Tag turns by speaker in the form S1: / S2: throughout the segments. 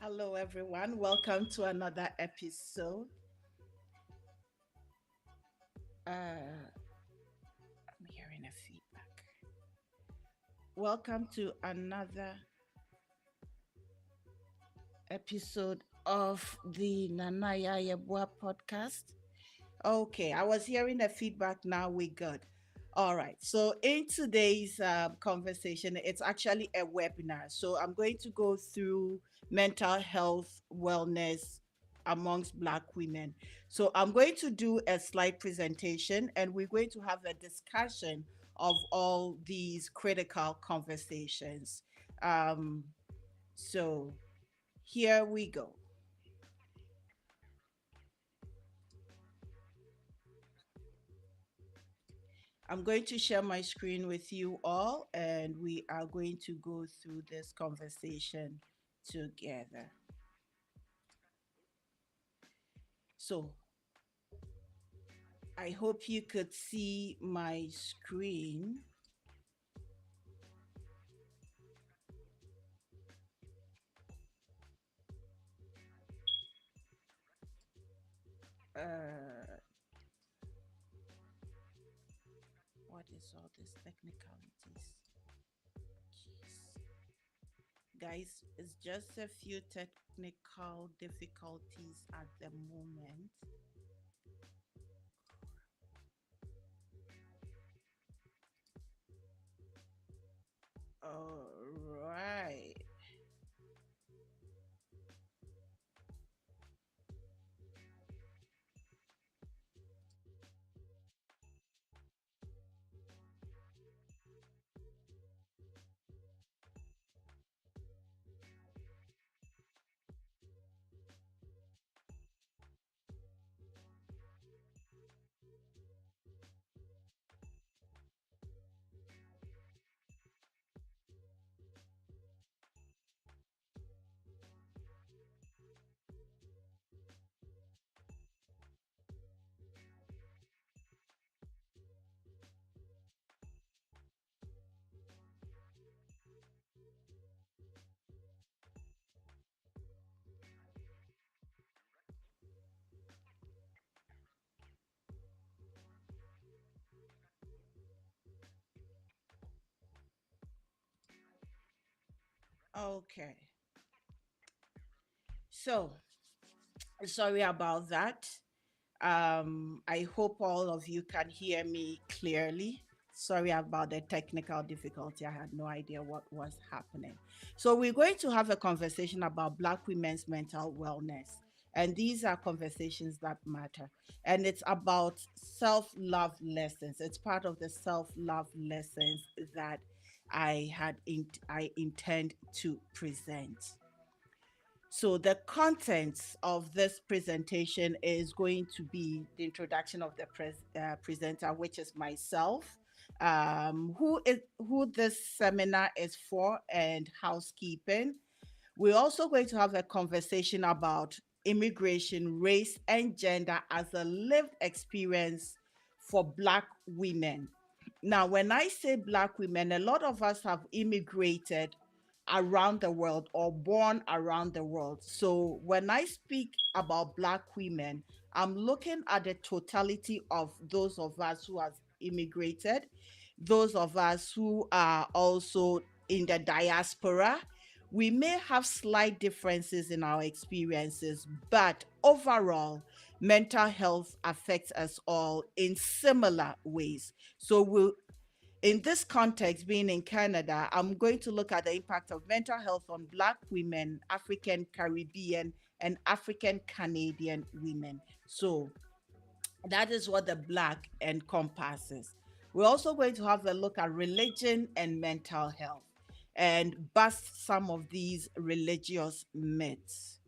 S1: Hello, everyone. Welcome to another episode. I'm hearing a feedback. Welcome to another episode of the Nanaya Yebua podcast. Okay, I was hearing the feedback. Now we good. All right. So in today's conversation, it's actually a webinar. So I'm going to go through mental health wellness amongst Black women. So I'm going to do a slide presentation, and we're going to have a discussion of all these critical conversations. Um, so here we go. I'm going to share my screen with you all, and we are going to go through this conversation together. So, I hope you could see my screen. Uh, what is all these technicalities? Jeez. Guys, it's just a few technical difficulties at the moment. All right. Okay. So, sorry about that. I hope all of you can hear me clearly. Sorry about the technical difficulty. I had no idea what was happening. So, we're going to have a conversation about Black women's mental wellness. And these are conversations that matter. And it's about self love lessons. It's part of the self love lessons that I intend to present. So the contents of this presentation is going to be the introduction of the presenter, which is myself, who this seminar is for, and housekeeping. We're also going to have a conversation about immigration, race, and gender as a lived experience for Black women. Now, when I say Black women, a lot of us have immigrated around the world or born around the world. So when I speak about Black women, I'm looking at the totality of those of us who have immigrated, those of us who are also in the diaspora. We may have slight differences in our experiences, but overall, mental health affects us all in similar ways. So we'll in this context, being in Canada, I'm going to look at the impact of mental health on Black women, African Caribbean, and African Canadian women. So that is what the Black encompasses. We're also going to have a look at religion and mental health and bust some of these religious myths.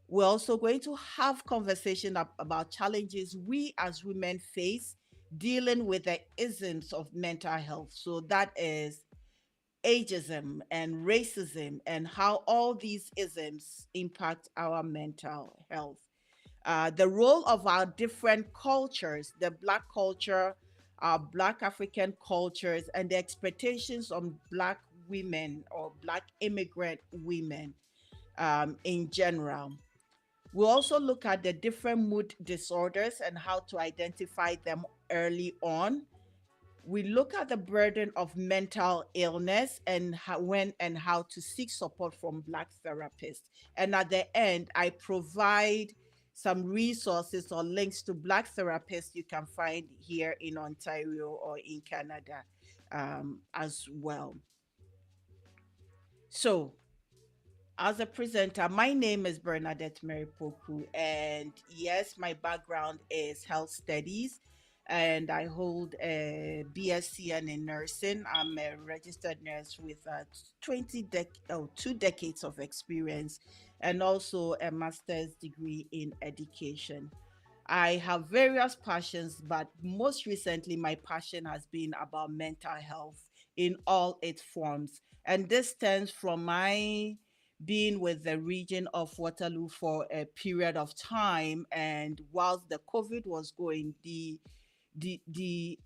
S1: We're also going to have conversation about challenges we as women face dealing with the isms of mental health. So that is ageism and racism and how all these isms impact our mental health. The role of our different cultures, the Black culture, our Black African cultures, and the expectations on Black women or Black immigrant women in general. We also look at the different mood disorders and how to identify them early on. We look at the burden of mental illness and when and how to seek support from Black therapists. And at the end, I provide some resources or links to Black therapists you can find here in Ontario or in Canada as well. So, as a presenter, my name is Bernadette Mary Poku, and yes, my background is health studies, and I hold a BSc in nursing. I'm a registered nurse with 2 decades of experience, and also a master's degree in education. I have various passions, but most recently, my passion has been about mental health in all its forms. And this stems from my being with the region of Waterloo for a period of time. And whilst the COVID was going, the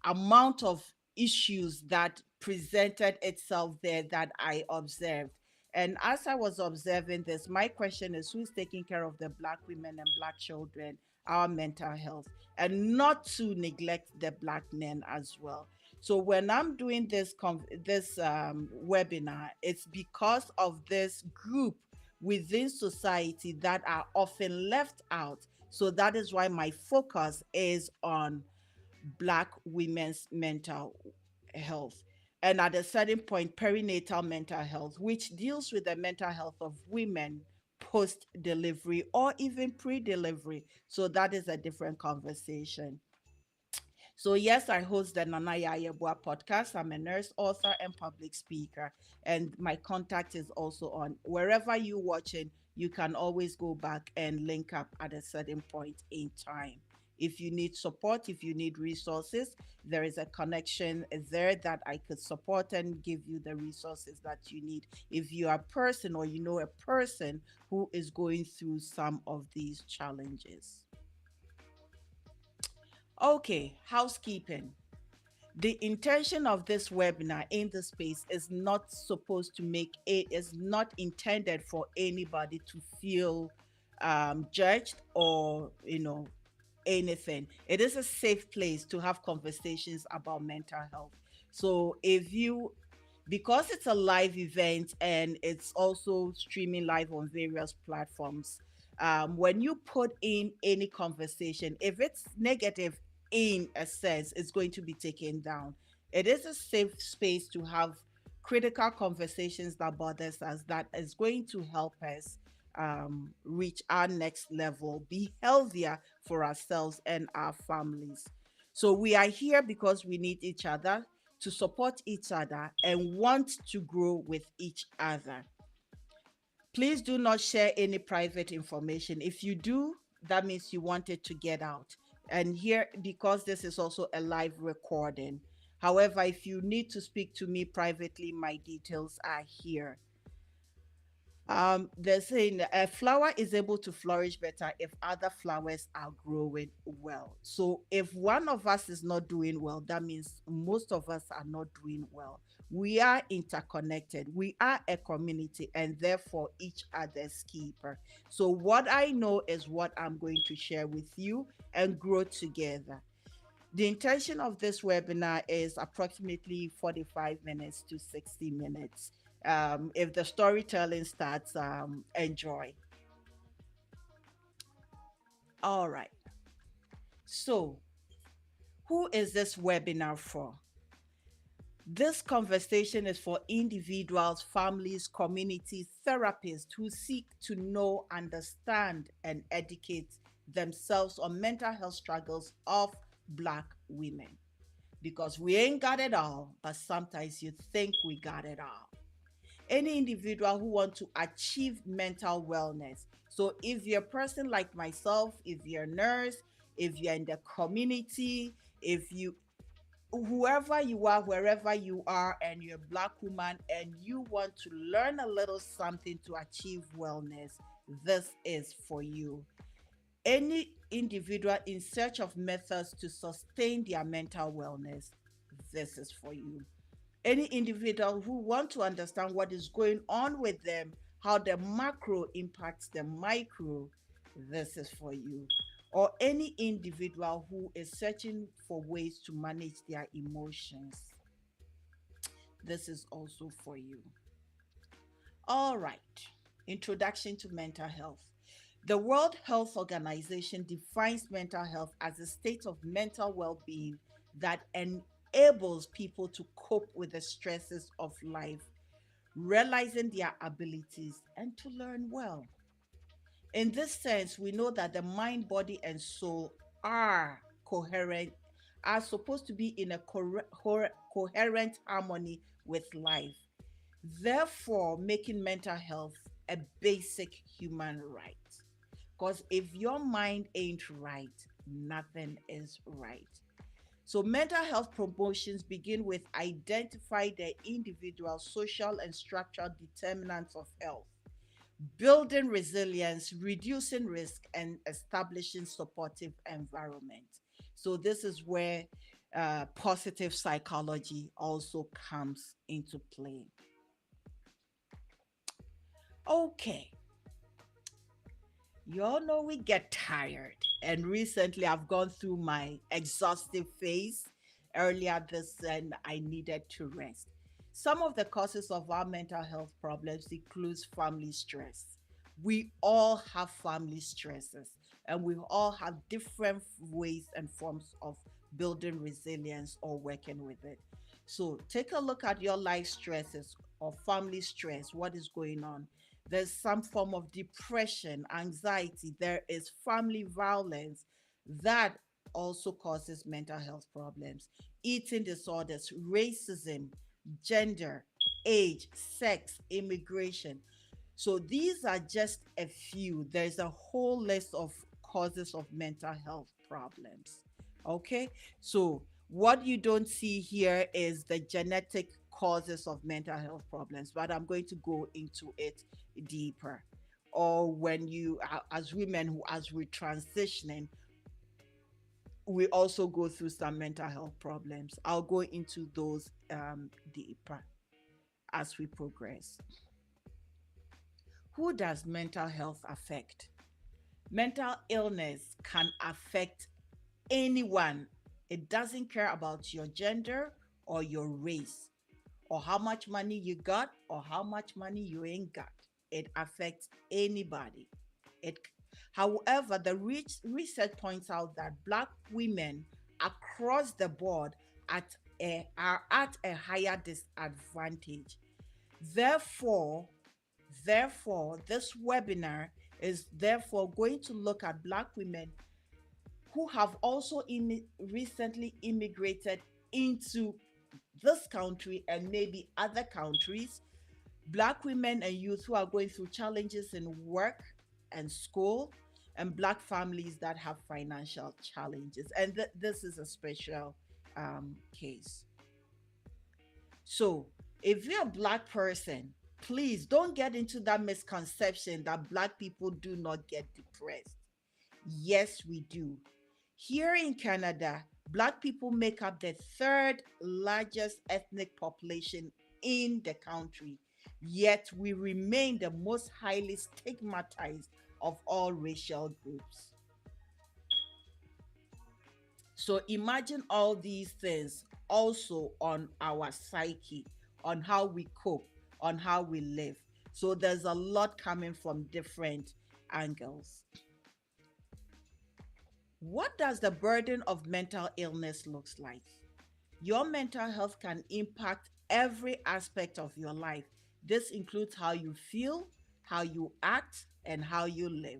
S1: amount of issues that presented itself there that I observed. And as I was observing this, my question is, who's taking care of the Black women and Black children, our mental health, and not to neglect the Black men as well. So when I'm doing this webinar, it's because of this group within society that are often left out. So that is why my focus is on Black women's mental health. And at a certain point, perinatal mental health, which deals with the mental health of women post delivery or even pre delivery. So that is a different conversation. So, yes, I host the Nana Yayeboa podcast. I'm a nurse, author, and public speaker. And my contact is also on wherever you're watching, you can always go back and link up at a certain point in time. If you need support, if you need resources, there is a connection there that I could support and give you the resources that you need. If you are a person or you know a person who is going through some of these challenges. Okay, housekeeping. The intention of this webinar in this space is not supposed to make it is not intended for anybody to feel judged or anything. It is a safe place to have conversations about mental health. So if you because it's a live event and it's also streaming live on various platforms, when you put in any conversation, if it's negative in a sense, it's going to be taken down. It is a safe space to have critical conversations that bothers us, that is going to help us reach our next level, be healthier for ourselves and our families. So we are here because we need each other, to support each other, and want to grow with each other. Please do not share any private information. If you do, that means you want it to get out. And here, because this is also a live recording. However, if you need to speak to me privately, my details are here. They're saying a flower is able to flourish better if other flowers are growing well. So if one of us is not doing well, that means most of us are not doing well. We are interconnected. We are a community and therefore each other's keeper. So what I know is what I'm going to share with you and grow together. The intention of this webinar is approximately 45 minutes to 60 minutes. If the storytelling starts, enjoy. All right. So, who is this webinar for? This conversation is for individuals, families, communities, therapists who seek to know, understand, and educate themselves on mental health struggles of Black women. Because we ain't got it all, but sometimes you think we got it all. Any individual who want to achieve mental wellness. So if you're a person like myself, if you're a nurse, if you're in the community, if you whoever you are, wherever you are, and you're a Black woman and you want to learn a little something to achieve wellness, this is for you. Any individual in search of methods to sustain their mental wellness, this is for you. Any individual who want to understand what is going on with them, how the macro impacts the micro, this is for you. Or any individual who is searching for ways to manage their emotions, this is also for you. All right. Introduction to mental health. The World Health Organization defines mental health as a state of mental well being that enables people to cope with the stresses of life, realizing their abilities, and to learn well. In this sense, we know that the mind, body, and soul are coherent, are supposed to be in a coherent harmony with life, therefore, making mental health a basic human right. Because if your mind ain't right, nothing is right. So, mental health promotions begin with identify the individual social and structural determinants of health, building resilience, reducing risk, and establishing supportive environment. So this is where positive psychology also comes into play. Okay, you all know we get tired. And recently I've gone through my exhaustive phase earlier this and I needed to rest. Some of the causes of our mental health problems includes family stress. We all have family stresses and we all have different ways and forms of building resilience or working with it. So take a look at your life stresses or family stress, what is going on. There's some form of depression, anxiety, there is family violence that also causes mental health problems, eating disorders, racism, gender, age, sex, immigration. So these are just a few. There's a whole list of causes of mental health problems. Okay, so what you don't see here is the genetic causes of mental health problems, but I'm going to go into it deeper. Or when you, as women who, as we're transitioning, we also go through some mental health problems. I'll go into those deeper as we progress. Who does mental health affect? Mental illness can affect anyone. It doesn't care about your gender or your race or how much money you got or how much money you ain't got. It affects anybody. It, however, the research points out that Black women across the board are at a higher disadvantage. Therefore, this webinar is therefore going to look at Black women who have also recently immigrated into this country and maybe other countries, Black women and youth who are going through challenges in work and school, and Black families that have financial challenges. And this is a special case. So, if you're a Black person, please don't get into that misconception that Black people do not get depressed. Yes, we do. Here in Canada, Black people make up the third largest ethnic population in the country, yet we remain the most highly stigmatized of all racial groups. So imagine all these things also on our psyche, on how we cope, on how we live. So there's a lot coming from different angles. What does the burden of mental illness looks like? Your mental health can impact every aspect of your life. This includes how you feel, how you act, and how you live.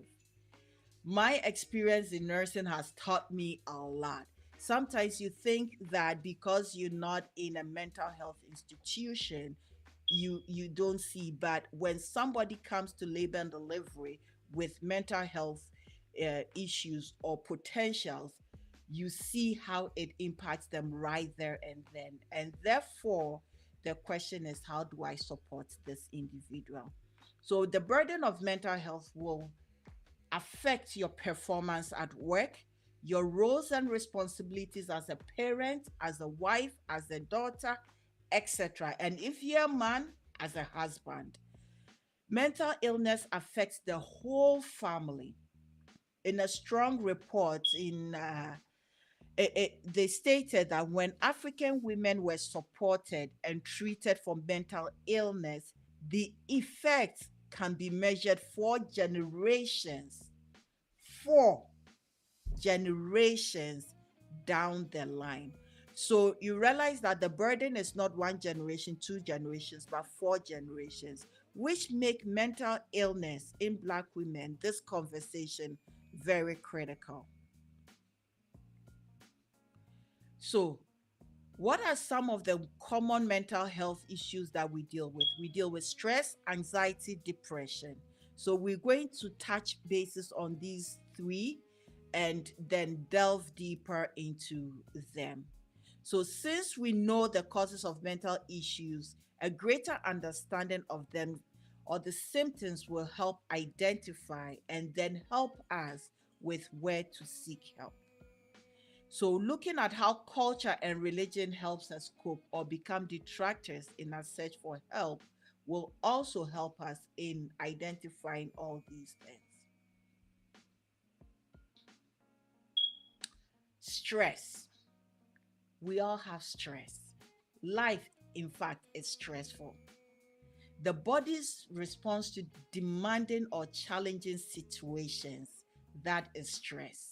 S1: My experience in nursing has taught me a lot. Sometimes you think that because you're not in a mental health institution, you don't see, but when somebody comes to labor and delivery with mental health issues or potentials, you see how it impacts them right there and then. And therefore, the question is, how do I support this individual? So the burden of mental health will affect your performance at work, your roles and responsibilities as a parent, as a wife, as a daughter, etc. And if you're a man, as a husband. Mental illness affects the whole family. In a strong report they stated that when African women were supported and treated for mental illness, the effects can be measured for generations, four generations down the line. So you realize that the burden is not one generation, two generations, but four generations, which make mental illness in Black women, this conversation, very critical. So, what are some of the common mental health issues that we deal with? We deal with stress, anxiety, depression. So, we're going to touch bases on these three and then delve deeper into them. So, since we know the causes of mental issues, a greater understanding of them or the symptoms will help identify and then help us with where to seek help. So, looking at how culture and religion helps us cope or become detractors in our search for help will also help us in identifying all these things. Stress. We all have stress. Life, in fact, is stressful. The body's response to demanding or challenging situations, that is stress.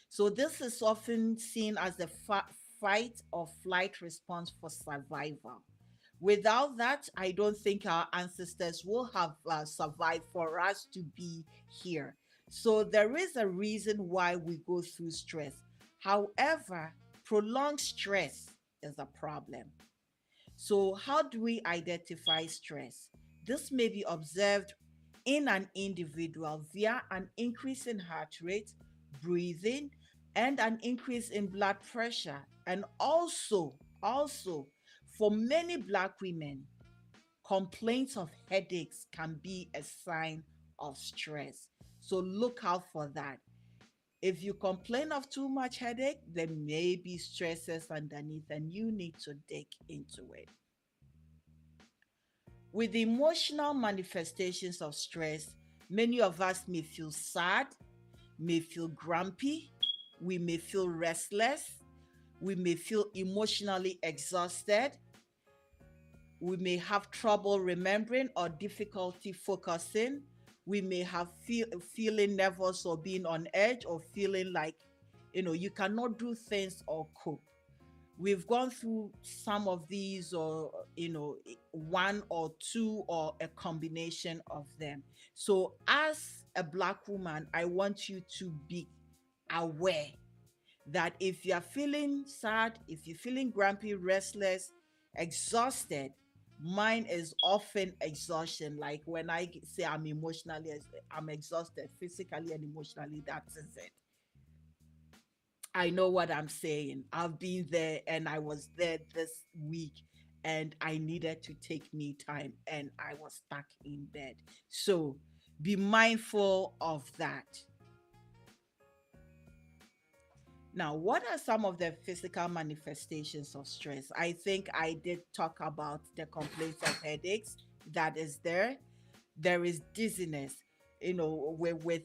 S1: So, this is often seen as the fight or flight response for survival. Without that, I don't think our ancestors will have survived for us to be here. So, there is a reason why we go through stress. However, prolonged stress is a problem. So, how do we identify stress? This may be observed in an individual via an increase in heart rate, breathing, and an increase in blood pressure. And also, for many Black women, complaints of headaches can be a sign of stress. So look out for that. If you complain of too much headache, there may be stresses underneath, and you need to dig into it. With the emotional manifestations of stress, many of us may feel sad, may feel grumpy, we may feel restless, we may feel emotionally exhausted, we may have trouble remembering or difficulty focusing, we may have feeling nervous or being on edge or feeling like you cannot do things or cope. We've gone through some of these, or one or two or a combination of them. So as a Black woman, I want you to be aware that if you're feeling sad, if you're feeling grumpy, restless, exhausted, mine is often exhaustion. Like when I say I'm exhausted physically and emotionally, that is it. I know what I'm saying. I've been there, and I was there this week, and I needed to take me time, and I was stuck in bed. So be mindful of that. Now, what are some of the physical manifestations of stress? I think I did talk about the complaints of headaches that is there. There is dizziness. With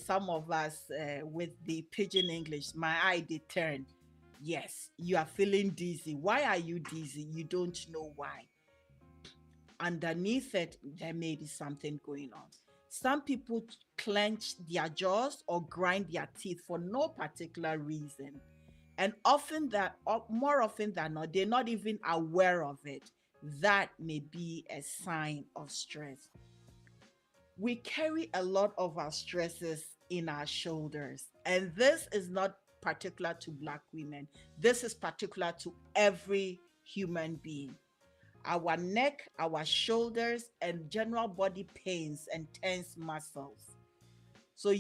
S1: some of us with the pidgin English, my eye did turn. Yes, you are feeling dizzy. Why are you dizzy? You don't know why. Underneath it, there may be something going on. Some people clench their jaws or grind their teeth for no particular reason. And more often than not, they're not even aware of it. That may be a sign of stress. We carry a lot of our stresses in our shoulders. And this is not particular to Black women. This is particular to every human being. Our neck, our shoulders, and general body pains and tense muscles. So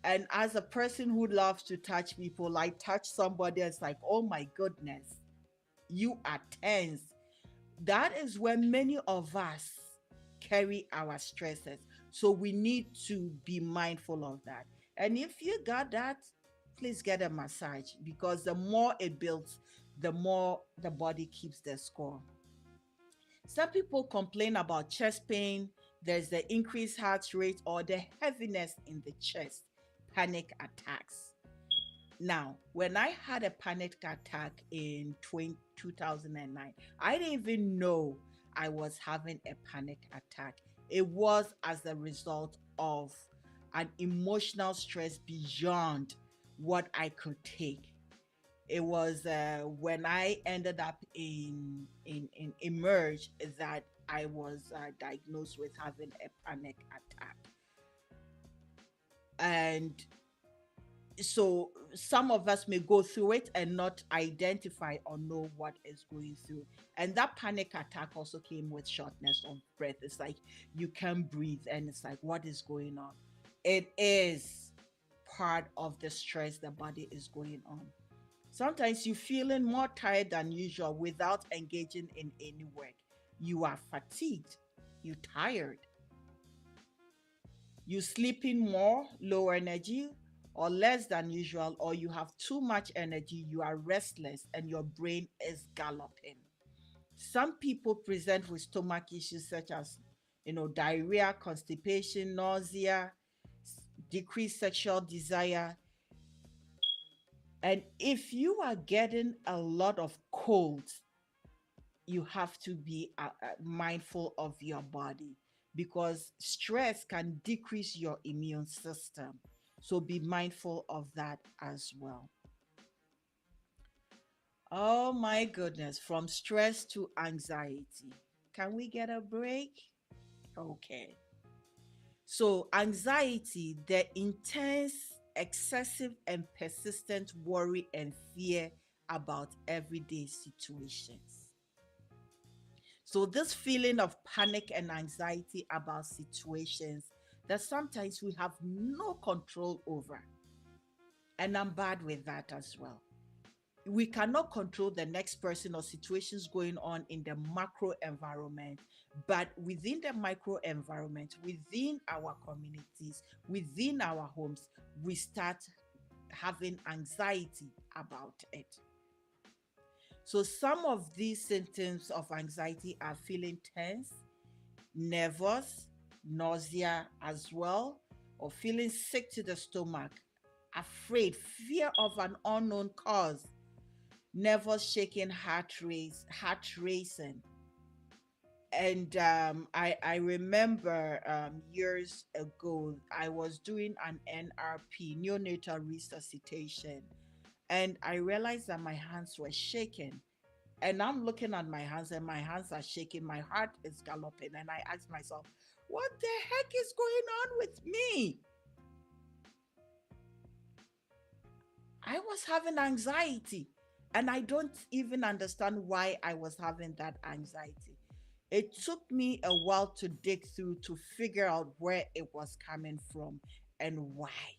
S1: and as a person who loves to touch people, I touch somebody, it's like, oh my goodness, you are tense. That is where many of us carry our stresses. So we need to be mindful of that. And if you got that, please get a massage, because the more it builds, the more the body keeps the score. Some people complain about chest pain, there's the increased heart rate or the heaviness in the chest, panic attacks. Now, when I had a panic attack in 2009, I didn't even know I was having a panic attack. It was as a result of an emotional stress beyond what I could take. It was when I ended up in emerge that I was diagnosed with having a panic attack. And so some of us may go through it and not identify or know what is going through. And that panic attack also came with shortness of breath. It's like you can't breathe, and it's like, what is going on? It is part of the stress the body is going on. Sometimes you're feeling more tired than usual without engaging in any work. You are fatigued, you're tired, you sleeping more, low energy, or less than usual, or you have too much energy, you are restless, and your brain is galloping. Some people present with stomach issues such as, diarrhea, constipation, nausea, decreased sexual desire. And if you are getting a lot of colds, you have to be mindful of your body because stress can decrease your immune system. So be mindful of that as well. Oh my goodness, from stress to anxiety. Can we get a break? Okay. So, anxiety, the intense, excessive, and persistent worry and fear about everyday situations. So, this feeling of panic and anxiety about situations that sometimes we have no control over. And I'm bad with that as well. We cannot control the next person or situations going on in the macro environment, but within the micro environment, within our communities, within our homes, we start having anxiety about it. So, some of these symptoms of anxiety are feeling tense, nervous, nausea as well, or feeling sick to the stomach, afraid, fear of an unknown cause, nervous shaking, heart racing. And I remember years ago, I was doing an NRP, neonatal resuscitation, and I realized that my hands were shaking. And I'm looking at my hands, and my hands are shaking. My heart is galloping, and I asked myself, "What the heck is going on with me?" I was having anxiety, and I don't even understand why I was having that anxiety. It took me a while to dig through to figure out where it was coming from and why.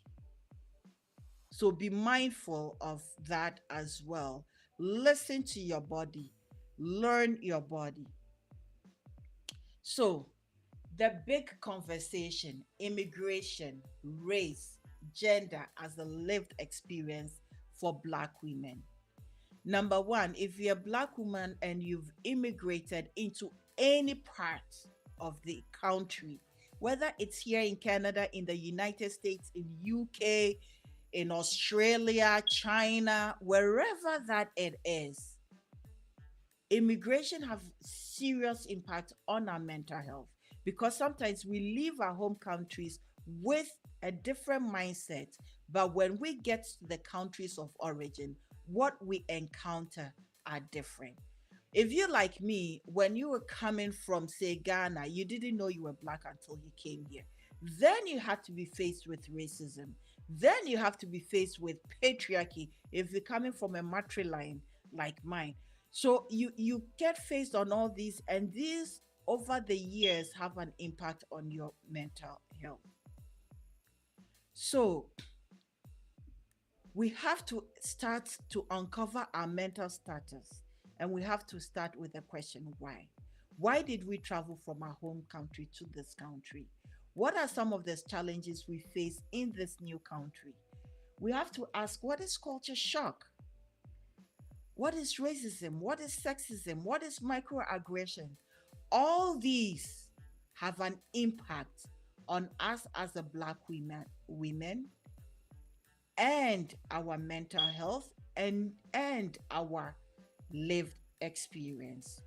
S1: So be mindful of that as well. Listen to your body, learn your body. So, the big conversation, immigration, race, gender as a lived experience for Black women. Number one, if you're a Black woman and you've immigrated into any part of the country, whether it's here in Canada, in the United States, in UK, in Australia, China, wherever that it is, immigration have serious impact on our mental health because sometimes we leave our home countries with a different mindset, but when we get to the countries of origin, what we encounter are different. If you're like me, when you were coming from, say, Ghana, you didn't know you were Black until you came here. Then you had to be faced with racism. Then you have to be faced with patriarchy if you're coming from a matriline like mine. So you get faced on all these, and these over the years have an impact on your mental health. So we have to start to uncover our mental status, and we have to start with the question why. Why did we travel from our home country to this country? What are some of the challenges we face in this new country? We have to ask, what is culture shock? What is racism? What is sexism? What is microaggression? All these have an impact on us as a Black women and our mental health and our lived experience.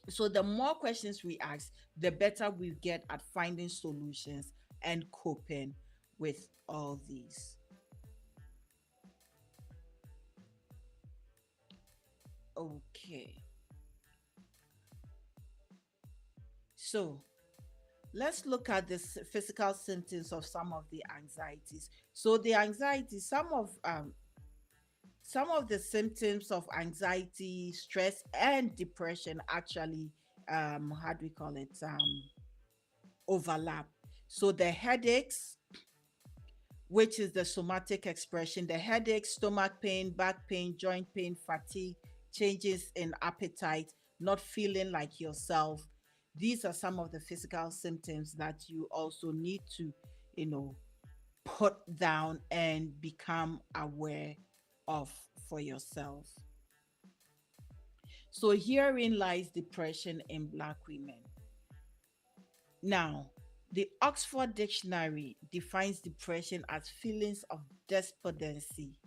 S1: So the more questions we ask, the better we get at finding solutions and coping with all these. Okay. So let's look at the physical symptoms of some of the anxieties. So the anxiety, some of the symptoms of anxiety, stress, and depression actually, how do we call it, overlap. So the headaches, which is the somatic expression, the headache, stomach pain, back pain, joint pain, fatigue, changes in appetite, not feeling like yourself. These are some of the physical symptoms that you also need to, you know, put down and become aware of for yourself. So herein lies depression in Black women. Now, the Oxford Dictionary defines depression as feelings of despondency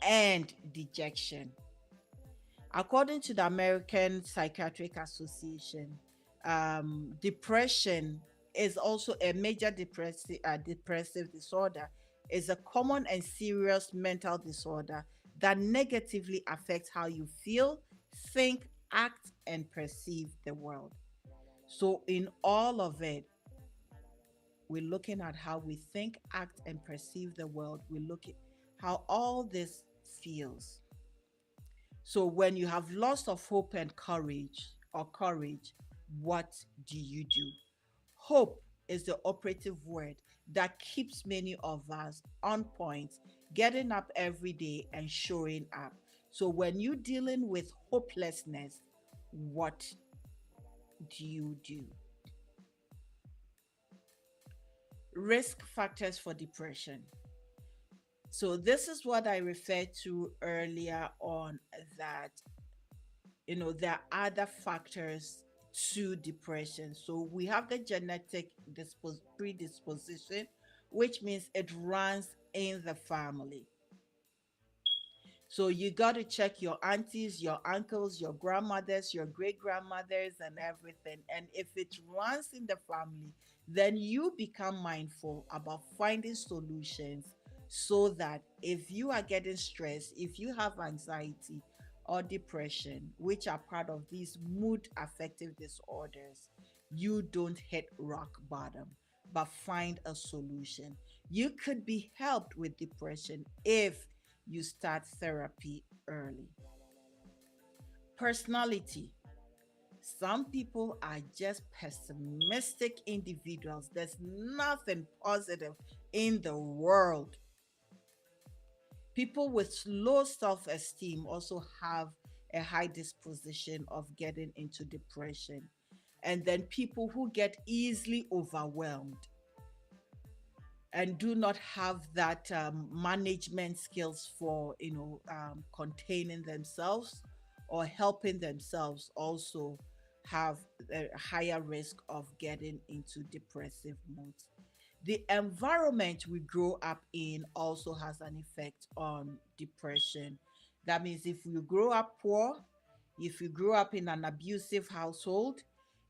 S1: and dejection. According to the American Psychiatric Association, depression is also a major depressive disorder. Is a common and serious mental disorder that negatively affects how you feel, think, act, and perceive the world. So, in all of it, we're looking at how we think, act, and perceive the world. We look at how all this feels. So when you have loss of hope and courage, what do you do? Hope is the operative word that keeps many of us on point, getting up every day and showing up. So when you're dealing with hopelessness, what do you do? Risk factors for depression. So this is what I referred to earlier on, that there are other factors to depression. So we have the genetic predisposition, which means it runs in the family. So you got to check your aunties, your uncles, your grandmothers, your great grandmothers, and everything. And if it runs in the family, then you become mindful about finding solutions so that if you are getting stressed, if you have anxiety or depression, which are part of these mood affective disorders, you don't hit rock bottom, but find a solution. You could be helped with depression if you start therapy early. Personality. Some people are just pessimistic individuals. There's nothing positive in the world. People with low self esteem also have a high disposition of getting into depression. And then people who get easily overwhelmed and do not have that management skills for containing themselves or helping themselves also have a higher risk of getting into depressive moods. The environment we grow up in also has an effect on depression. That means if you grow up poor, if you grow up in an abusive household,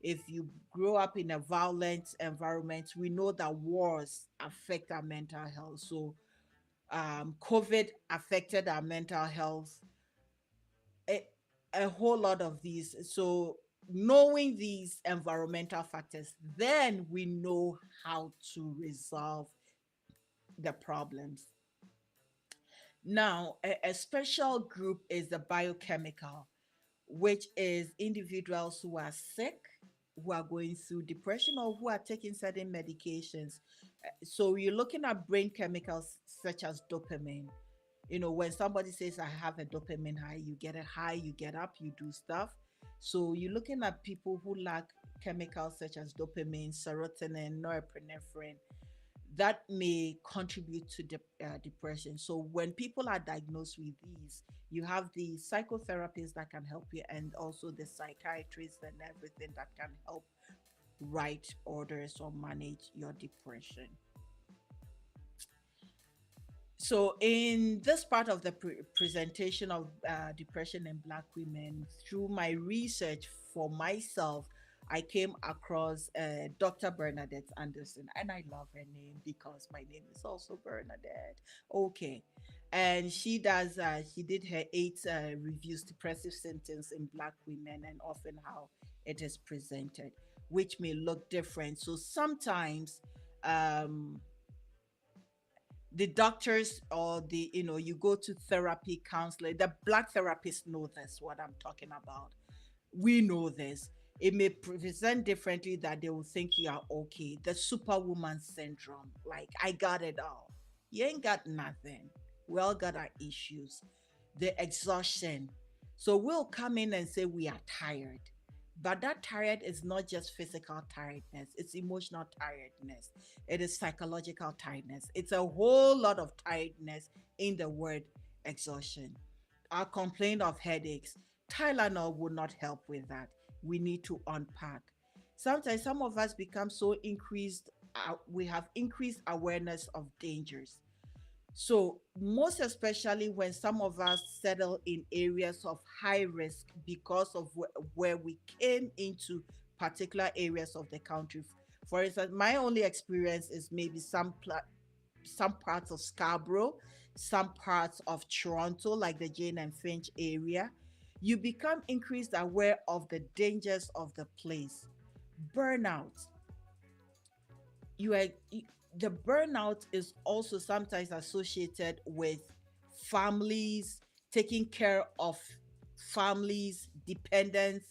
S1: if you grow up in a violent environment, we know that wars affect our mental health. So, COVID affected our mental health, a, a whole lot of these. So, knowing these environmental factors, then we know how to resolve the problems. Now, a special group is the biochemical, which is individuals who are sick, who are going through depression, or who are taking certain medications. So you're looking at brain chemicals such as dopamine. When somebody says, I have a dopamine high, you get a high, you get up, you do stuff. So you're looking at people who lack chemicals such as dopamine, serotonin, norepinephrine. that may contribute to depression. So when people are diagnosed with these, you have the psychotherapists that can help you, and also the psychiatrists and everything that can help write orders or manage your depression. So, in this part of the presentation of depression in Black women, through my research for myself, I came across Dr. Bernadette Anderson, and I love her name because my name is also Bernadette. Okay. And she did her eight reviews, depressive symptoms in Black women, and often how it is presented, which may look different. So sometimes, um, the doctors or the you go to therapy counselor, the Black therapists know this what I'm talking about. We know this. It may present differently, that they will think you are okay. The superwoman syndrome, like, I got it all. You ain't got nothing. We all got our issues. The exhaustion. So we'll come in and say we are tired. But that tired is not just physical tiredness, it's emotional tiredness. It is psychological tiredness. It's a whole lot of tiredness in the word exhaustion. I complain of headaches. Tylenol will not help with that. We need to unpack. Sometimes some of us become so increased, we have increased awareness of dangers. So, most especially when some of us settle in areas of high risk because of where we came into particular areas of the country. For instance, my only experience is maybe some parts of Scarborough, some parts of Toronto, like the Jane and Finch area. You become increased aware of the dangers of the place. Burnout. You are the burnout is also sometimes associated with families, taking care of families, dependents,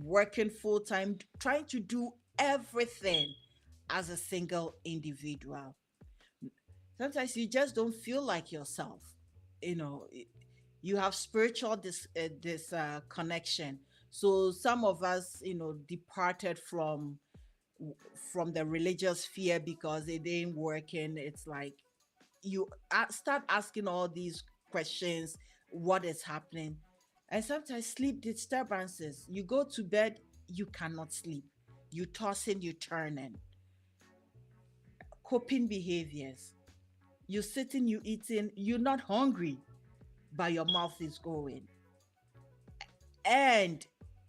S1: working full time, trying to do everything as a single individual. Sometimes you just don't feel like yourself. You know, you have spiritual this connection. So some of us, departed from the religious sphere because it ain't working. It's like you start asking all these questions: what is happening? And sometimes sleep disturbances. You go to bed, you cannot sleep. You tossing, you turning. Coping behaviors. You sitting, you eating, you're not hungry, but your mouth is going. And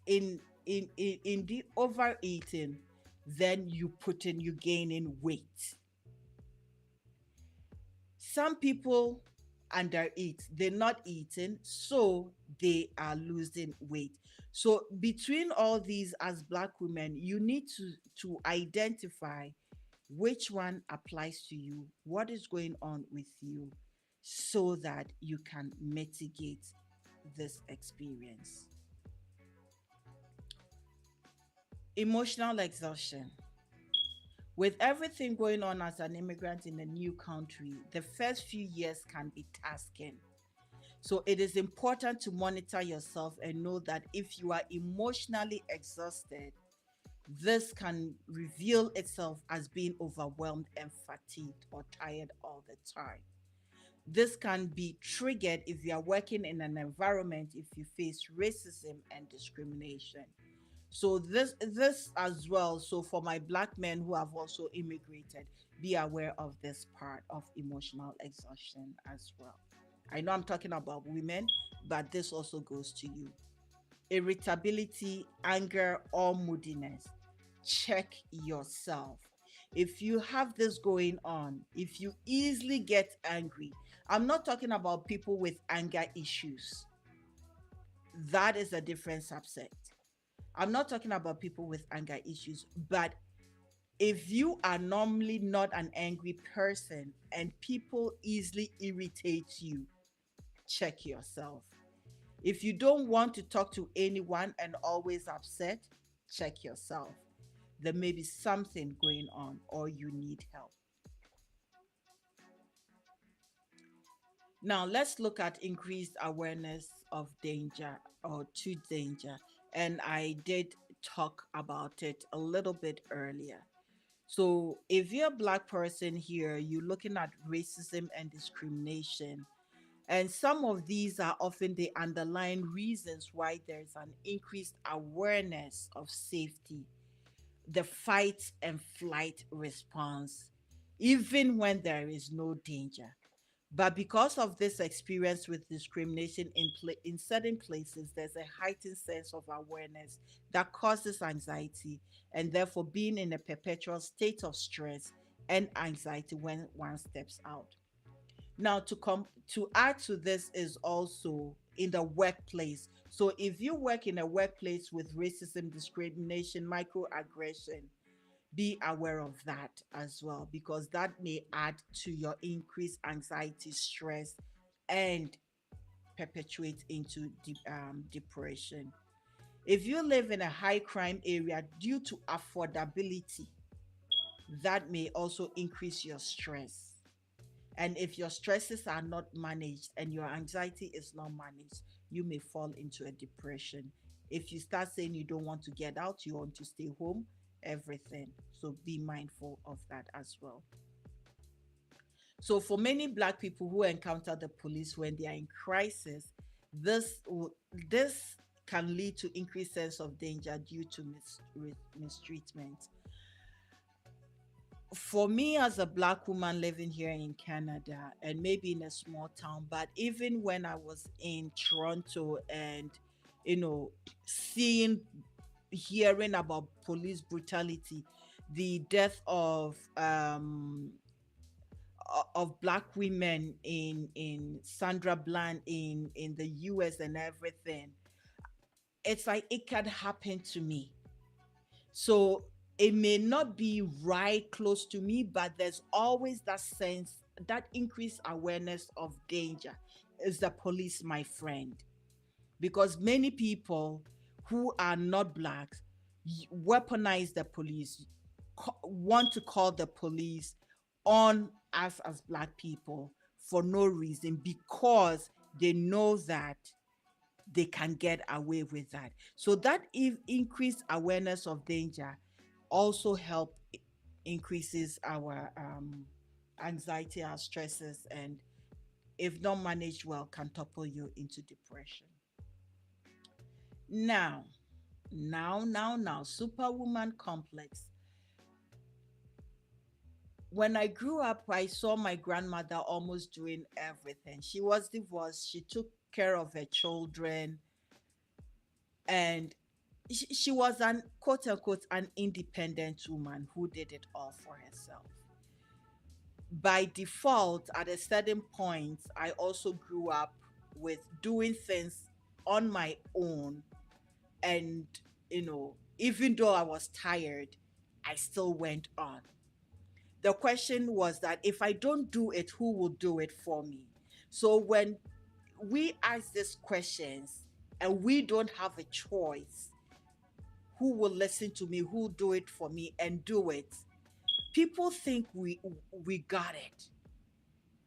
S1: in the overeating, then you gaining weight. Some people undereat, they're not eating, so they are losing weight. So between all these, as Black women, you need to identify which one applies to you, what is going on with you, so that you can mitigate this experience. Emotional exhaustion. With everything going on as an immigrant in a new country, the first few years can be tasking. So it is important to monitor yourself and know that if you are emotionally exhausted, this can reveal itself as being overwhelmed and fatigued or tired all the time. This can be triggered if you are working in an environment, if you face racism and discrimination. So this as well. So for my Black men who have also immigrated, be aware of this part of emotional exhaustion as well. I know I'm talking about women, but this also goes to you. Irritability, anger, or moodiness. Check yourself. If you have this going on, if you easily get angry, I'm not talking about people with anger issues. That is a different subset. I'm not talking about people with anger issues, but if you are normally not an angry person and people easily irritate you, check yourself. If you don't want to talk to anyone and always upset, check yourself. There may be something going on or you need help. Now, let's look at increased awareness of danger or to danger. And I did talk about it a little bit earlier. So if you're a black person here, you're looking at racism and discrimination. And some of these are often the underlying reasons why there's an increased awareness of safety, the fight and flight response, even when there is no danger. But because of this experience with discrimination in certain places, there's a heightened sense of awareness that causes anxiety, and therefore being in a perpetual state of stress and anxiety when one steps out. Now, to add to this is also in the workplace. So if you work in a workplace with racism, discrimination, microaggression, be aware of that as well, because that may add to your increased anxiety, stress, and perpetuate into depression. If you live in a high crime area due to affordability, that may also increase your stress. And if your stresses are not managed and your anxiety is not managed, you may fall into a depression. If you start saying you don't want to get out, you want to stay home, everything. So be mindful of that as well. So for many black people who encounter the police when they are in crisis, this can lead to increased sense of danger due to mistreatment. For me as a black woman living here in Canada and maybe in a small town, but even when I was in Toronto and you know seeing hearing about police brutality, the death of black women in Sandra Bland in the US and everything, it's like it can happen to me. So it may not be right close to me, but there's always that sense, that increased awareness of danger. Is the police my friend? Because many people who are not blacks weaponize the police, want to call the police on us as black people for no reason, because they know that they can get away with that. So that if increased awareness of danger also help increases our anxiety, our stresses, and if not managed well, can topple you into depression. Now, now, superwoman complex. When I grew up, I saw my grandmother almost doing everything. She was divorced, she took care of her children, and she was an quote unquote an independent woman who did it all for herself. By default, at a certain point, I also grew up with doing things on my own. And, even though I was tired, I still went on. The question was that if I don't do it, who will do it for me? So when we ask these questions and we don't have a choice, who will listen to me, who will do it for me and do it? People think we got it.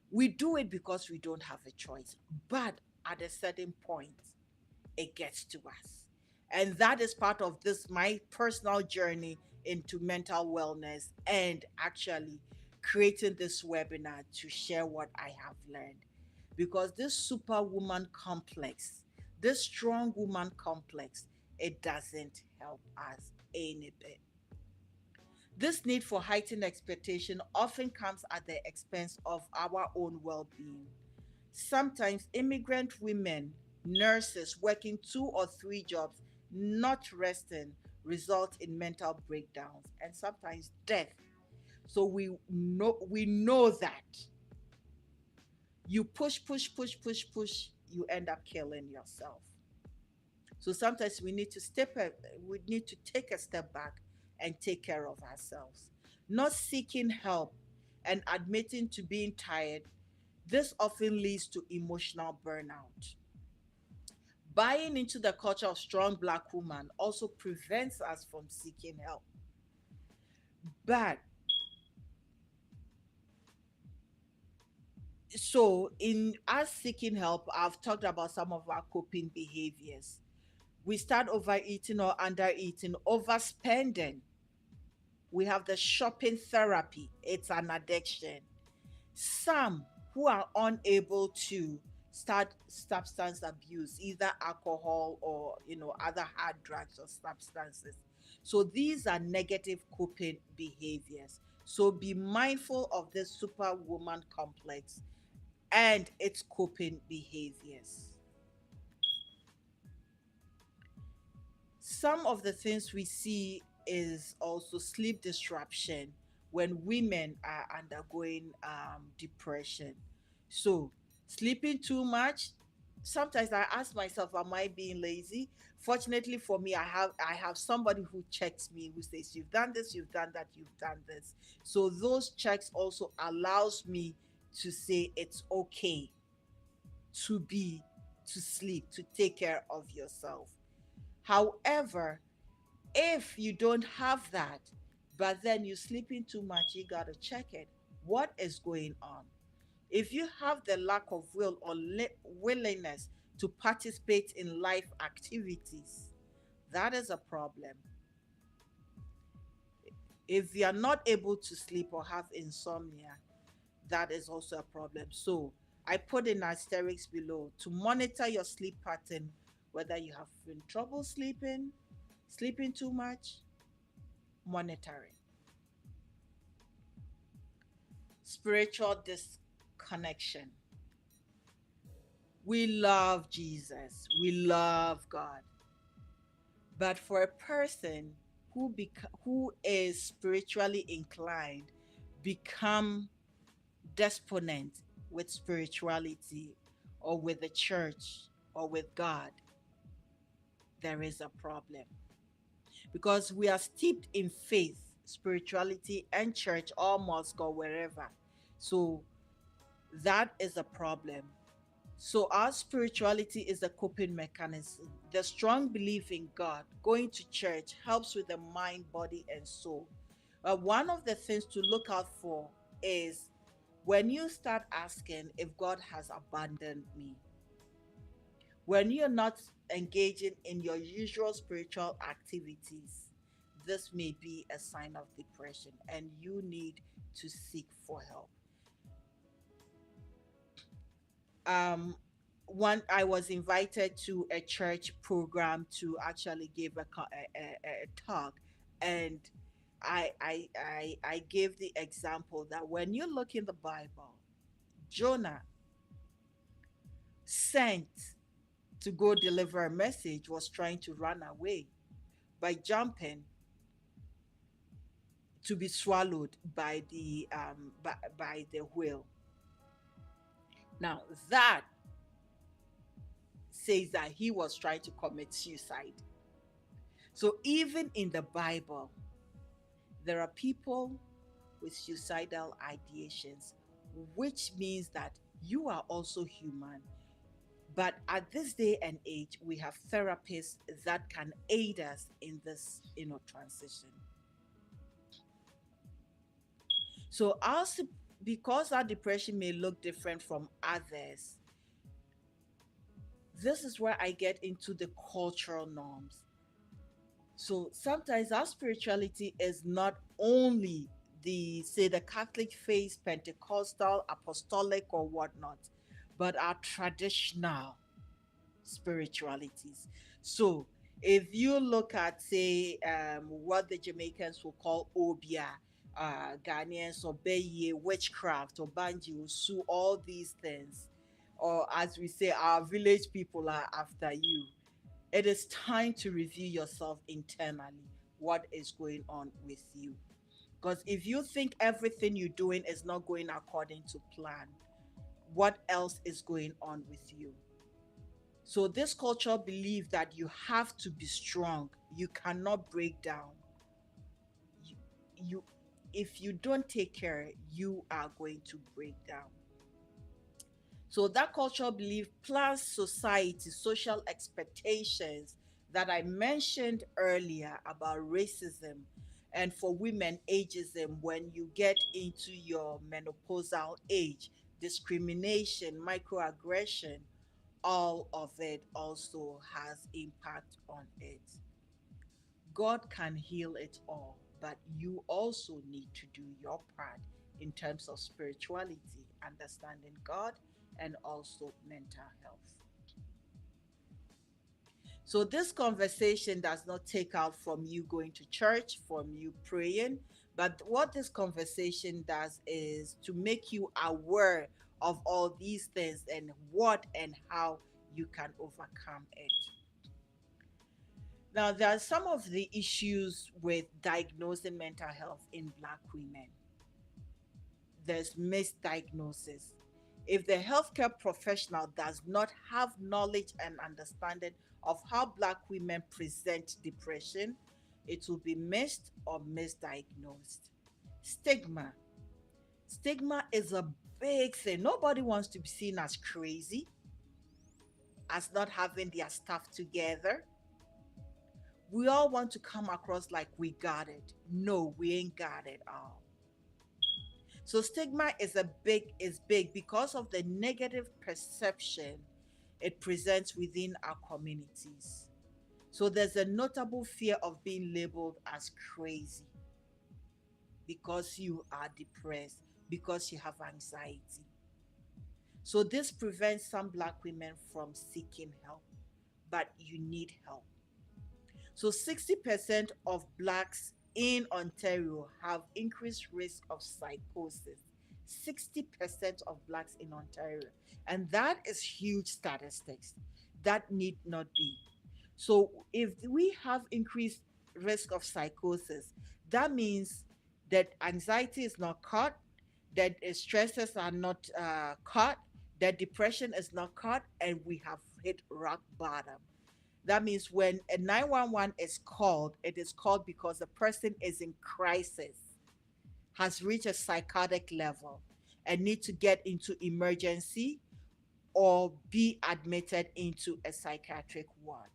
S1: We do it because we don't have a choice. But at a certain point, it gets to us. And that is part of this my personal journey into mental wellness and actually creating this webinar to share what I have learned. Because this superwoman complex, this strong woman complex, it doesn't help us any bit. This need for heightened expectation often comes at the expense of our own well being. Sometimes immigrant women, nurses working 2 or 3 jobs, not resting, result in mental breakdowns and sometimes death. So we know that you push, you end up killing yourself. So sometimes we need to take a step back and take care of ourselves. Not seeking help and admitting to being tired, this often leads to emotional burnout. Buying into the culture of strong black woman also prevents us from seeking help. But so in us seeking help, I've talked about some of our coping behaviors. We start overeating or undereating, overspending. We have the shopping therapy, it's an addiction. Some who are unable to start substance abuse, either alcohol or other hard drugs or substances. So these are negative coping behaviors. So be mindful of this superwoman complex and its coping behaviors. Some of the things we see is also sleep disruption when women are undergoing depression. So, sleeping too much. Sometimes I ask myself, am I being lazy? Fortunately for me, I have somebody who checks me, who says, you've done this, you've done that, you've done this. So those checks also allows me to say it's okay to be to sleep, to take care of yourself. However, if you don't have that, but then you're sleeping too much, you got to check it. What is going on? If you have the lack of will or willingness to participate in life activities, that is a problem. If you are not able to sleep or have insomnia, that is also a problem. So I put in asterisks below to monitor your sleep pattern, whether you have been trouble sleeping, sleeping too much, monitoring. Spiritual disconnection. We love Jesus, we love God, but for a person who is spiritually inclined, become desponent with spirituality or with the church or with God, there is a problem because we are steeped in faith, spirituality, and church, or mosque or wherever. So that is a problem. So our spirituality is a coping mechanism. The strong belief in God, going to church, helps with the mind, body, and soul. But one of the things to look out for is when you start asking if God has abandoned me, when you're not engaging in your usual spiritual activities, this may be a sign of depression and you need to seek for help. um One, I was invited to a church program to actually give a talk, and I gave the example that when you look in the Bible, Jonah, sent to go deliver a message, was trying to run away by jumping to be swallowed by the whale. Now that says that he was trying to commit suicide. So even in the Bible, there are people with suicidal ideations, which means that you are also human. But at this day and age, we have therapists that can aid us in this, transition. So because our depression may look different from others, this is where I get into the cultural norms. So sometimes our spirituality is not only the, say, the Catholic faith, Pentecostal, apostolic, or whatnot, but our traditional spiritualities. So if you look at, say, what the Jamaicans will call obia, Ghanaians or beye, witchcraft or banji, usu, all these things, or as we say, our village people are after you. It is time to review yourself internally. What is going on with you? Because if you think everything you're doing is not going according to plan, what else is going on with you? So this culture believes that you have to be strong. You cannot break down. You, you if you don't take care, you are going to break down. So that cultural belief plus society, social expectations that I mentioned earlier about racism, and for women, ageism, when you get into your menopausal age, discrimination, microaggression, all of it also has impact on it. God can heal it all, but you also need to do your part in terms of spirituality, understanding God, and also mental health. So this conversation does not take out from you going to church, from you praying, but what this conversation does is to make you aware of all these things and what and how you can overcome it. Now, there are some of the issues with diagnosing mental health in Black women. There's misdiagnosis. If the healthcare professional does not have knowledge and understanding of how Black women present depression, it will be missed or misdiagnosed. Stigma. Stigma is a big thing. Nobody wants to be seen as crazy, as not having their stuff together. We all want to come across like we got it. No, we ain't got it all. So stigma is big because of the negative perception it presents within our communities. So there's a notable fear of being labeled as crazy because you are depressed, because you have anxiety. So this prevents some Black women from seeking help, but you need help. So 60% of Blacks in Ontario have increased risk of psychosis. 60% of Blacks in Ontario. And that is huge statistics. That need not be. So if we have increased risk of psychosis, that means that anxiety is not caught, that stresses are not caught, that depression is not caught, and we have hit rock bottom. That means when a 911 is called, it is called because the person is in crisis, has reached a psychotic level, and need to get into emergency or be admitted into a psychiatric ward.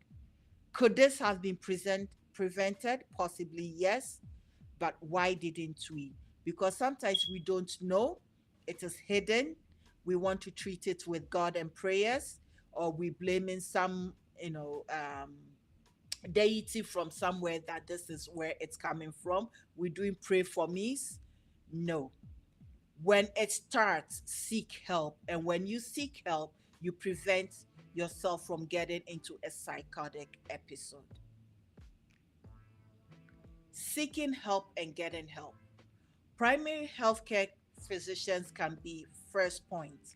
S1: Could this have been prevented? Possibly yes, but why didn't we? Because sometimes we don't know, it is hidden. We want to treat it with God and prayers, or we blaming some, deity from somewhere that this is where it's coming from. We're doing pray for me's. No. When it starts, seek help. And when you seek help, you prevent yourself from getting into a psychotic episode. Seeking help and getting help. Primary healthcare physicians can be first point.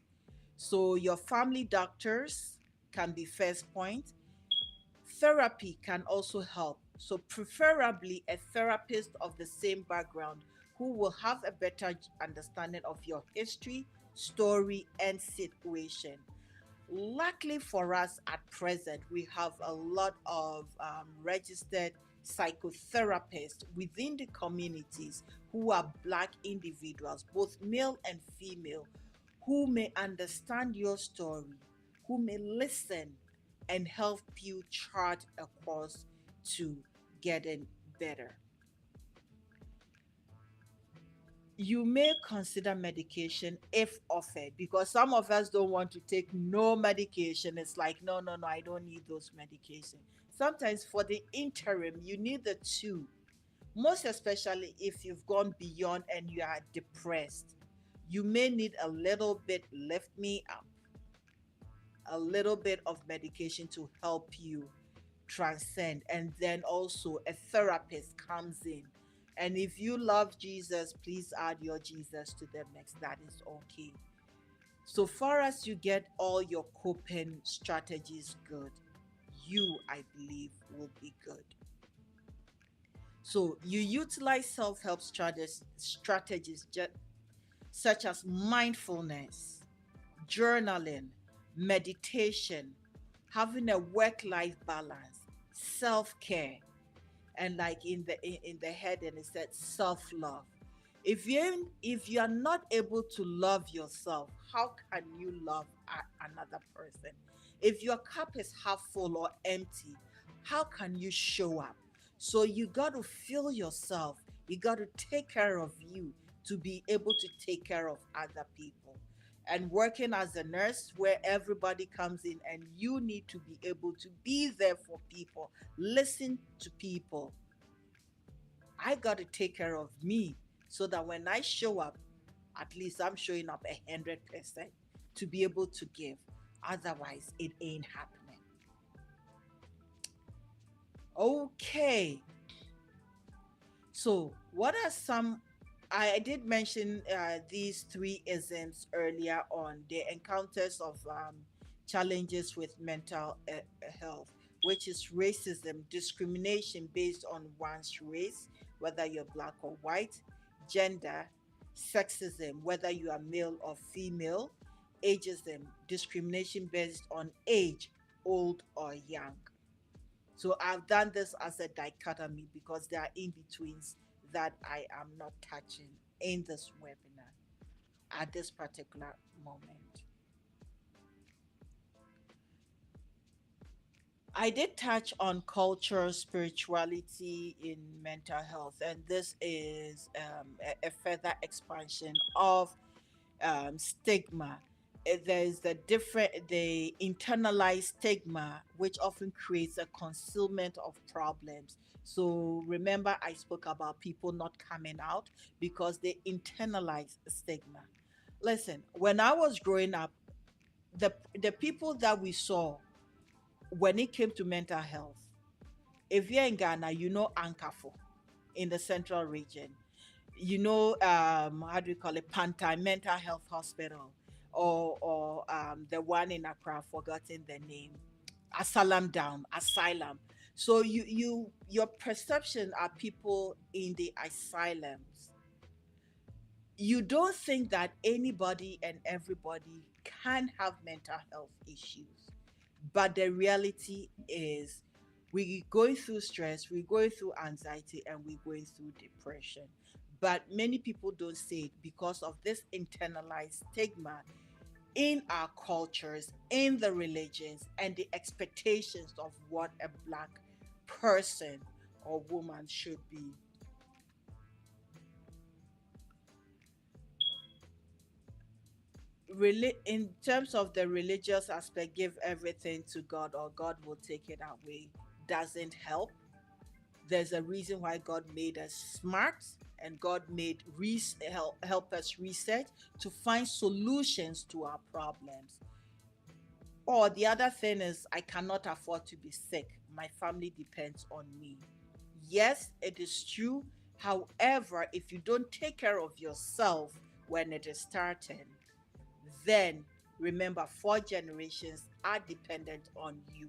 S1: So your family doctors can be first point. Therapy can also help. So, preferably a therapist of the same background who will have a better understanding of your history, story, and situation. Luckily for us at present, we have a lot of registered psychotherapists within the communities who are Black individuals, both male and female, who may understand your story, who may listen and help you chart a course to getting better. You may consider medication if offered, because some of us don't want to take no medication. It's like, no, no, no, I don't need those medication. Sometimes for the interim, you need the two, most especially if you've gone beyond and you are depressed. You may need a little bit lift me up, a little bit of medication to help you transcend. And then also a therapist comes in. And if you love Jesus, please add your Jesus to the mix. That is okay. So far as you get all your coping strategies good, you, I believe, will be good. So you utilize self-help strategies such as mindfulness, journaling, meditation, having a work-life balance, self-care, and like in the head, and it said self-love. If you are not able to love yourself, how can you love another person? If your cup is half full or empty, how can you show up? So you got to fill yourself. You got to take care of you to be able to take care of other people. And working as a nurse, where everybody comes in and you need to be able to be there for people, listen to people, I got to take care of me so that when I show up, at least I'm showing up 100% to be able to give. Otherwise, it ain't happening. Okay, so what are some? I did mention these three isms earlier on, the encounters of challenges with mental health, which is racism, discrimination based on one's race, whether you're black or white, gender, sexism, whether you are male or female, ageism, discrimination based on age, old or young. So I've done this as a dichotomy because there are in betweens that I am not touching in this webinar at this particular moment. I did touch on culture, spirituality in mental health, and this is a further expansion of stigma. There's the internalized stigma, which often creates a concealment of problems. So remember, I spoke about people not coming out because they internalize stigma. Listen, when I was growing up, the people that we saw when it came to mental health, if you're in Ghana, you know Ankafo in the central region, you know, how do you call it, Pantai Mental Health Hospital, or the one in Accra, I've forgotten the name, Asylum. So your perception are people in the asylums. You don't think that anybody and everybody can have mental health issues, but the reality is we're going through stress, we're going through anxiety, and we're going through depression. But many people don't say it because of this internalized stigma in our cultures, in the religions, and the expectations of what a black person or woman should be. In terms of the religious aspect, give everything to God or God will take it away, doesn't help. There's a reason why God made us smart, and God made help us research to find solutions to our problems. Or the other thing is, I cannot afford to be sick. My family depends on me. Yes, it is true. However, if you don't take care of yourself when it is starting, then remember, 4 generations are dependent on you.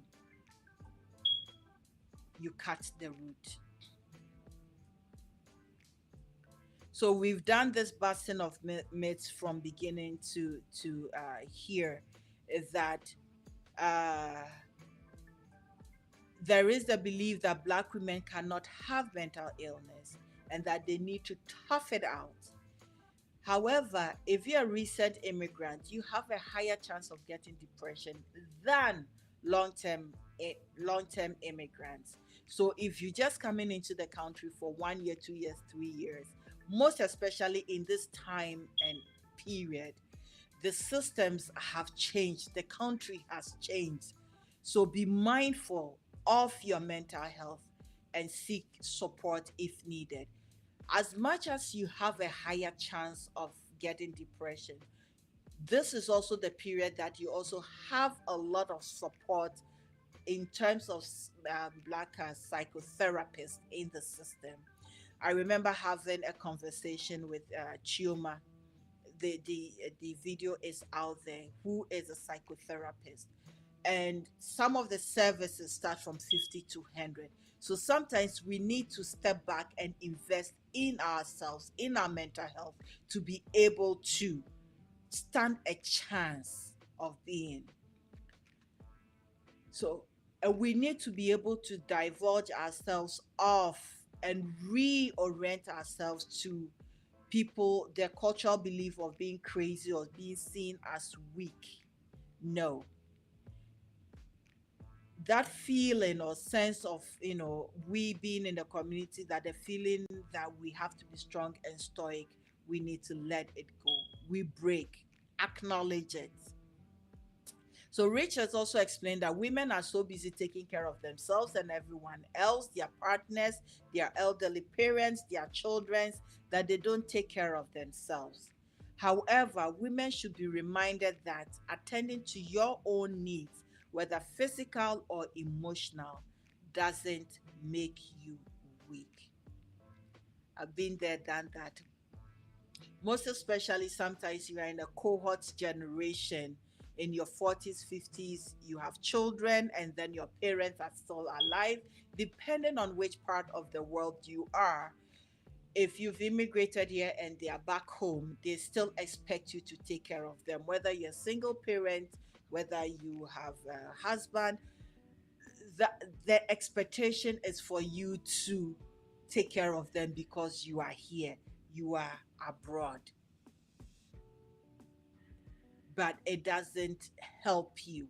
S1: You cut the root. So we've done this busting of myths from beginning to here, is that uh, there is the belief that black women cannot have mental illness and that they need to tough it out. However, if you're a recent immigrant, you have a higher chance of getting depression than long-term long-term immigrants. So if you're just coming into the country for 1 year, 2 years, 3 years, most especially in this time and period, the systems have changed, the country has changed. So be mindful of your mental health and seek support if needed. As much as you have a higher chance of getting depression, this is also the period that you also have a lot of support in terms of black psychotherapists in the system. I remember having a conversation with Chioma. The video is out there, who is a psychotherapist, and some of the services start from 50 to 100. So sometimes we need to step back and invest in ourselves, in our mental health, to be able to stand a chance of being. So we need to be able to divulge ourselves off and reorient ourselves to people, their cultural belief of being crazy or being seen as weak. No, that feeling or sense of, we being in the community, that the feeling that we have to be strong and stoic, we need to let it go. We break, acknowledge it. So Rich has also explained that women are so busy taking care of themselves and everyone else, their partners, their elderly parents, their children, that they don't take care of themselves. However, women should be reminded that attending to your own needs, whether physical or emotional, doesn't make you weak. I've been there, done that. Most especially, sometimes you are in a cohort generation in your 40s, 50s, you have children, and then your parents are still alive. Depending on which part of the world you are, if you've immigrated here and they are back home, they still expect you to take care of them, whether you're a single parent, whether you have a husband. The expectation is for you to take care of them because you are here, you are abroad, but it doesn't help you.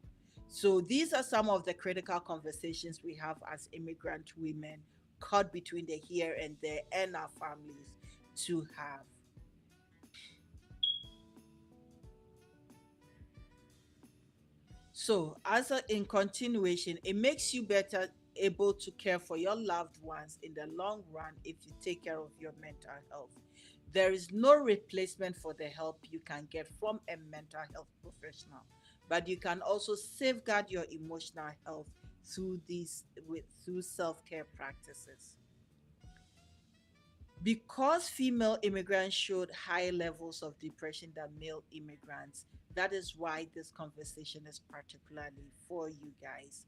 S1: So these are some of the critical conversations we have as immigrant women caught between the here and there and our families to have. So, in continuation, it makes you better able to care for your loved ones in the long run if you take care of your mental health. There is no replacement for the help you can get from a mental health professional, but you can also safeguard your emotional health through self-care practices. Because female immigrants showed higher levels of depression than male immigrants, that is why this conversation is particularly for you guys.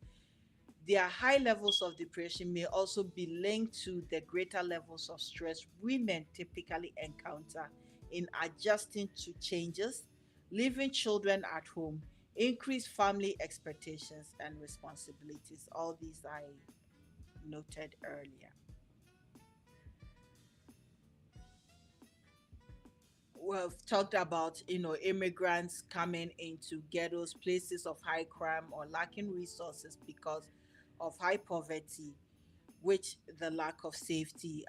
S1: Their high levels of depression may also be linked to the greater levels of stress women typically encounter in adjusting to changes, leaving children at home, increased family expectations and responsibilities. All these I noted earlier. We've talked about, immigrants coming into ghettos, places of high crime or lacking resources because of high poverty, which the lack of safety.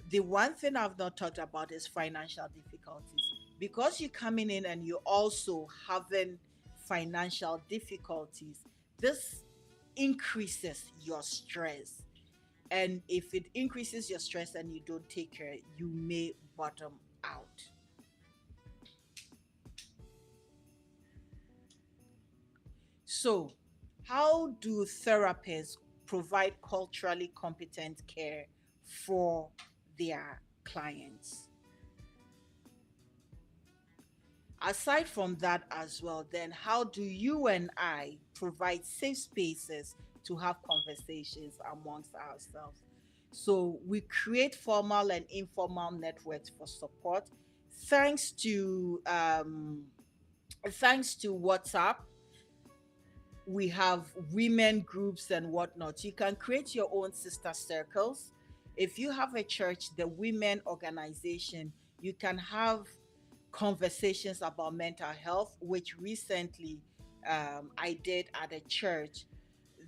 S1: The one thing I've not talked about is financial difficulties. Because you're coming in and you're also having financial difficulties, this increases your stress. And if it increases your stress and you don't take care, you may bottom out. So, how do therapists provide culturally competent care for their clients? Aside from that, as well, then how do you and I provide safe spaces to have conversations amongst ourselves? So, we create formal and informal networks for support. Thanks to WhatsApp, we have women groups and whatnot. You can create your own sister circles. If you have a church, the women organization, you can have conversations about mental health, which recently I did at a church.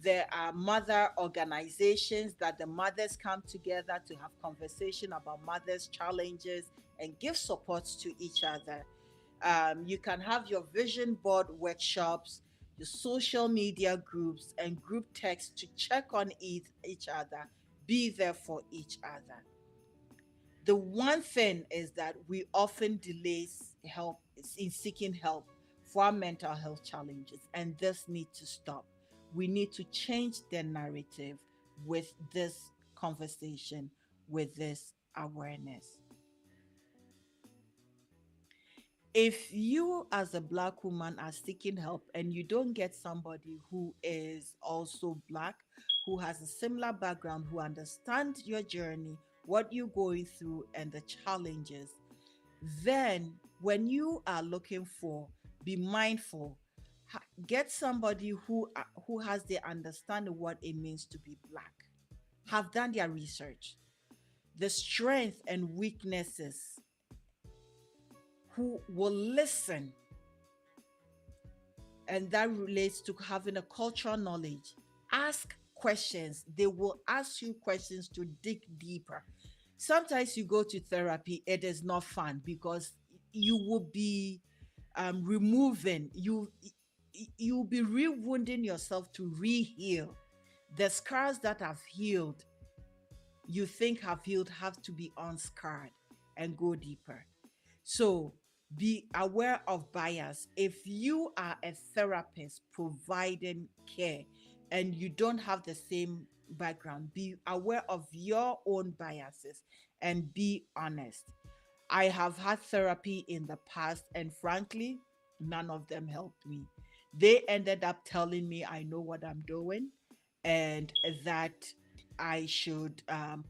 S1: There are mother organizations that the mothers come together to have conversation about mothers' challenges and give support to each other. You can have your vision board workshops, your social media groups, and group text to check on each other, be there for each other. The one thing is that we often delay help in seeking help for our mental health challenges, and this needs to stop. We need to change the narrative with this conversation, with this awareness. If you as a black woman are seeking help and you don't get somebody who is also black, who has a similar background, who understands your journey, what you're going through and the challenges, then when you are looking for, be mindful. Get somebody who has the understanding what it means to be black, have done their research, the strength and weaknesses, who will listen, and that relates to having a cultural knowledge. Ask questions. They will ask you questions to dig deeper. Sometimes you go to therapy, it is not fun because you will be removing you'll be re-wounding yourself to re-heal. The scars that have healed, you think have healed, have to be unscarred and go deeper. So be aware of bias. If you are a therapist providing care and you don't have the same background, be aware of your own biases and be honest. I have had therapy in the past, and frankly, none of them helped me. They ended up telling me I know what I'm doing and that I should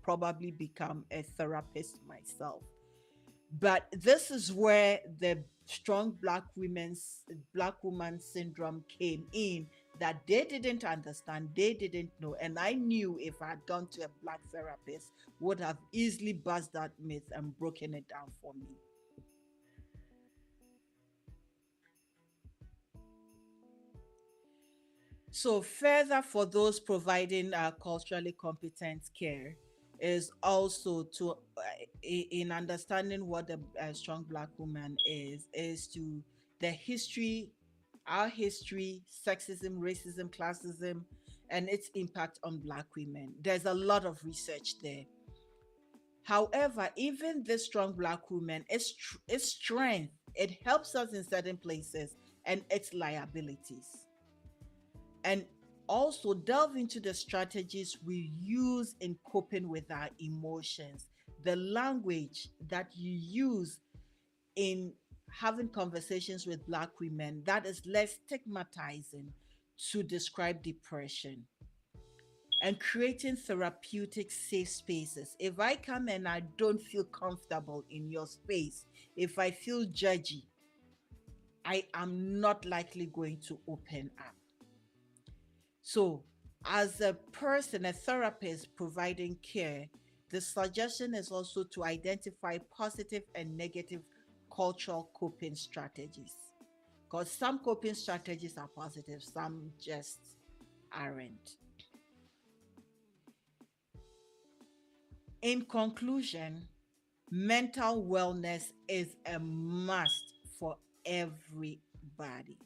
S1: probably become a therapist myself. But this is where the strong black woman syndrome came in, that they didn't understand, they didn't know. And I knew if I had gone to a black therapist, would have easily buzzed that myth and broken it down for me. So, further, for those providing culturally competent care, is also to, in understanding what the strong black woman is to the history, our history, sexism, racism, classism, and its impact on black women. There's a lot of research there. However, even this strong black woman, its strength, it helps us in certain places, and its liabilities. And also delve into the strategies we use in coping with our emotions, the language that you use in having conversations with black women that is less stigmatizing to describe depression, and creating therapeutic safe spaces. If I come and I don't feel comfortable in your space, if I feel judgy, I am not likely going to open up. So, as a person, a therapist providing care, the suggestion is also to identify positive and negative cultural coping strategies. Because some coping strategies are positive, some just aren't. In conclusion, mental wellness is a must for everybody.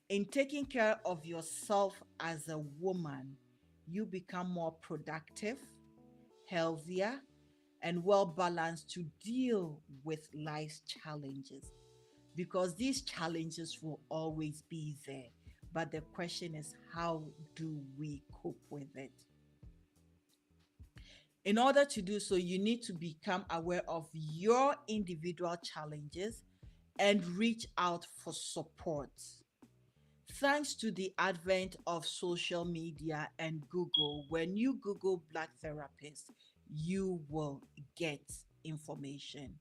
S1: In taking care of yourself as a woman, you become more productive, healthier, and well balanced to deal with life's challenges. Because these challenges will always be there. But the question is, how do we cope with it? In order to do so, you need to become aware of your individual challenges and reach out for support. Thanks to the advent of social media and Google, when you Google Black therapists, you will get information.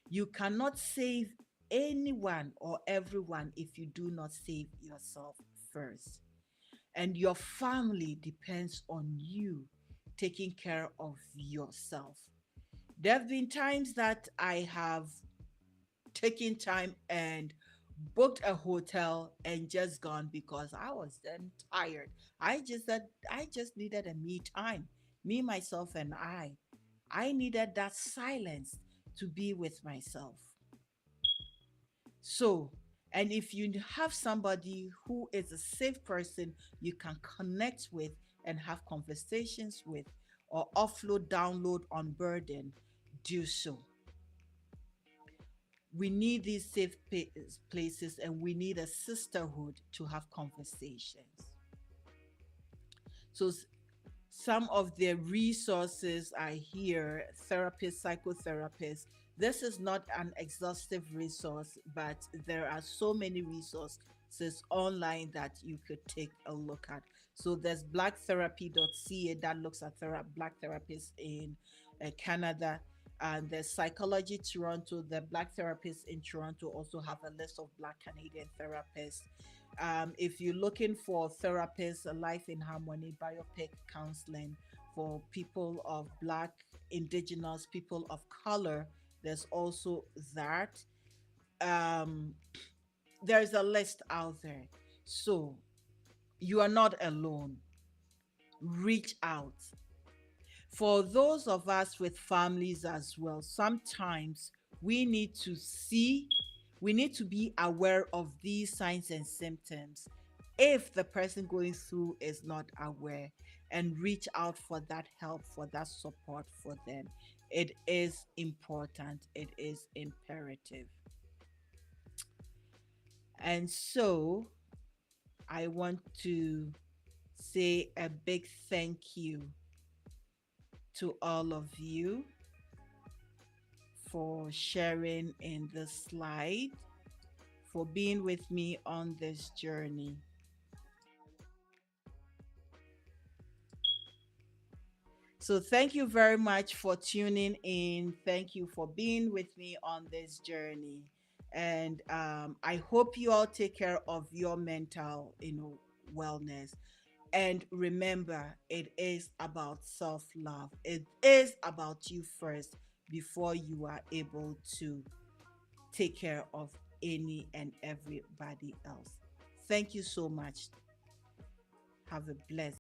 S1: You cannot save anyone or everyone if you do not save yourself first. And your family depends on you taking care of yourself. There have been times that I have taken time and booked a hotel and just gone because I was then tired. I just needed a me time, me, myself, and I. I needed that silence to be with myself. So, and if you have somebody who is a safe person you can connect with and have conversations with, or offload, download, unburden, do so. We need these safe places, and we need a sisterhood to have conversations. So, some of the resources I hear, therapists, psychotherapists, this is not an exhaustive resource, but there are so many resources online that you could take a look at. So there's blacktherapy.ca that looks at black therapists in Canada. And there's Psychology Toronto. The Black therapists in Toronto also have a list of Black Canadian therapists. If you're looking for therapists, a life in harmony, biopic counseling for people of Black, Indigenous, people of color, there's also that. Um, there's a list out there. So you are not alone. Reach out. For those of us with families as well, sometimes we need to see We need to be aware of these signs and symptoms if the person going through is not aware, and reach out for that help, for that support for them. It is important, it is imperative. And so I want to say a big thank you to all of you for sharing in this slide, for being with me on this journey. So, thank you very much for tuning in. Thank you for being with me on this journey. And I hope you all take care of your mental, wellness. And remember, it is about self love, it is about you first before you are able to take care of any and everybody else. Thank you so much. Have a blessed